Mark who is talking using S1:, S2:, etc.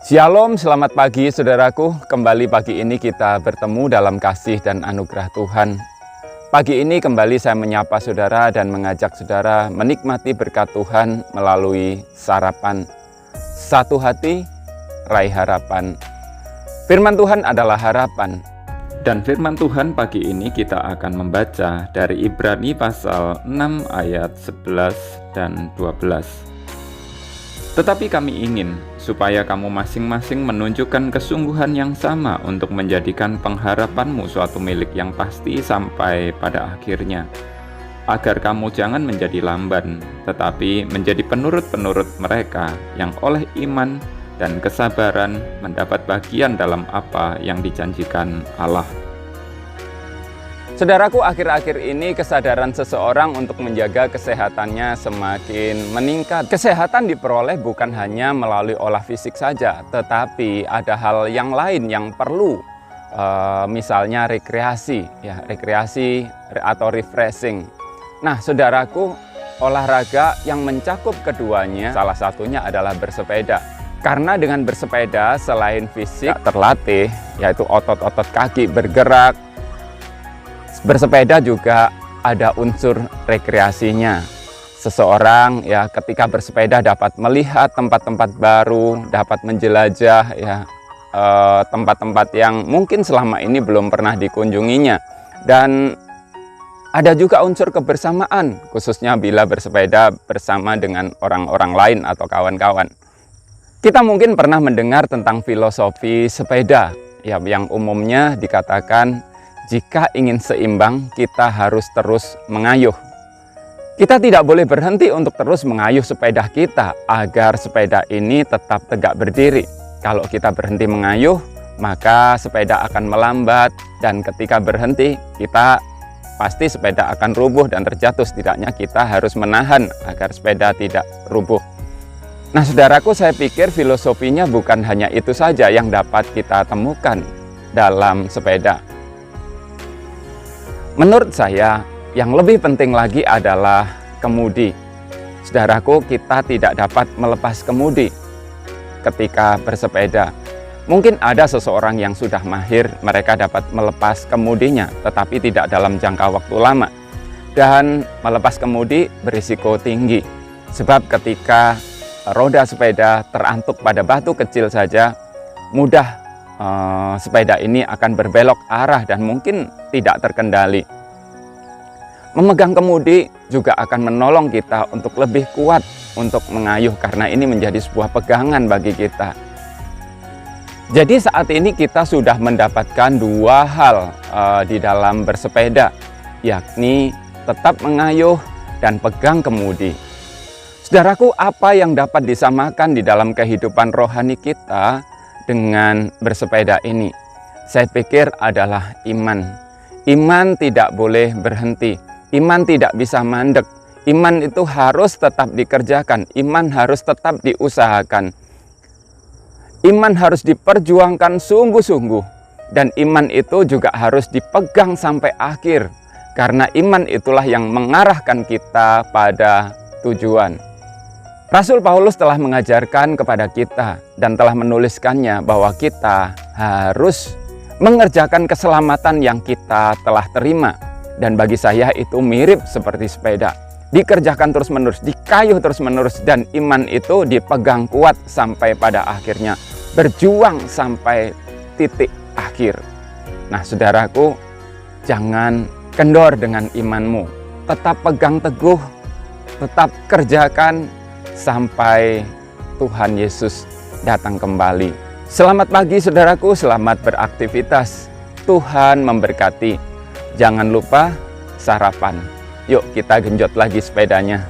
S1: Shalom, selamat pagi saudaraku. Kembali pagi ini kita bertemu dalam kasih dan anugerah Tuhan. Pagi ini kembali saya menyapa saudara dan mengajak saudara menikmati berkat Tuhan melalui sarapan. Satu hati, raih harapan. Firman Tuhan adalah harapan. Dan firman Tuhan pagi ini kita akan membaca dari Ibrani pasal 6 ayat 11 dan 12. Tetapi kami ingin supaya kamu masing-masing menunjukkan kesungguhan yang sama untuk menjadikan pengharapanmu suatu milik yang pasti sampai pada akhirnya, agar kamu jangan menjadi lamban, tetapi menjadi penurut-penurut mereka yang oleh iman dan kesabaran mendapat bagian dalam apa yang dijanjikan Allah. Saudaraku, akhir-akhir ini kesadaran seseorang untuk menjaga kesehatannya semakin meningkat. Kesehatan diperoleh bukan hanya melalui olah fisik saja, tetapi ada hal yang lain yang perlu, misalnya rekreasi atau refreshing. Nah, saudaraku, olahraga yang mencakup keduanya salah satunya adalah bersepeda. Karena dengan bersepeda selain fisik terlatih, yaitu otot-otot kaki bergerak, bersepeda juga ada unsur rekreasinya. Seseorang ketika bersepeda dapat melihat tempat-tempat baru, dapat menjelajah tempat-tempat yang mungkin selama ini belum pernah dikunjunginya. Dan ada juga unsur kebersamaan, khususnya bila bersepeda bersama dengan orang-orang lain atau kawan-kawan. Kita mungkin pernah mendengar tentang filosofi sepeda, yang umumnya dikatakan jika ingin seimbang, kita harus terus mengayuh. Kita tidak boleh berhenti untuk terus mengayuh sepeda kita agar sepeda ini tetap tegak berdiri. Kalau kita berhenti mengayuh, maka sepeda akan melambat, dan ketika berhenti, pasti sepeda akan rubuh dan terjatuh. Setidaknya kita harus menahan agar sepeda tidak rubuh. Nah, saudaraku, saya pikir filosofinya bukan hanya itu saja yang dapat kita temukan dalam sepeda. Menurut saya, yang lebih penting lagi adalah kemudi. Saudaraku, kita tidak dapat melepas kemudi ketika bersepeda. Mungkin ada seseorang yang sudah mahir, mereka dapat melepas kemudinya, tetapi tidak dalam jangka waktu lama. Dan melepas kemudi berisiko tinggi. Sebab ketika roda sepeda terantuk pada batu kecil saja, mudah sepeda ini akan berbelok arah dan mungkin tidak terkendali. Memegang kemudi juga akan menolong kita untuk lebih kuat untuk mengayuh, karena ini menjadi sebuah pegangan bagi kita. Jadi saat ini kita sudah mendapatkan dua hal di dalam bersepeda, yakni tetap mengayuh dan pegang kemudi. Saudaraku, apa yang dapat disamakan di dalam kehidupan rohani kita dengan bersepeda ini? Saya pikir adalah iman. Iman tidak boleh berhenti. Iman tidak bisa mandek. Iman itu harus tetap dikerjakan. Iman harus tetap diusahakan. Iman harus diperjuangkan sungguh-sungguh. Dan iman itu juga harus dipegang sampai akhir. Karena iman itulah yang mengarahkan kita pada tujuan. Rasul Paulus telah mengajarkan kepada kita dan telah menuliskannya bahwa kita harus mengerjakan keselamatan yang kita telah terima. Dan bagi saya itu mirip seperti sepeda. Dikerjakan terus-menerus, dikayuh terus-menerus, dan iman itu dipegang kuat sampai pada akhirnya. Berjuang sampai titik akhir. Nah, saudaraku, jangan kendor dengan imanmu. Tetap pegang teguh, tetap kerjakan sampai Tuhan Yesus datang kembali. Selamat pagi saudaraku, selamat beraktivitas. Tuhan memberkati. Jangan lupa sarapan. Yuk kita genjot lagi sepedanya.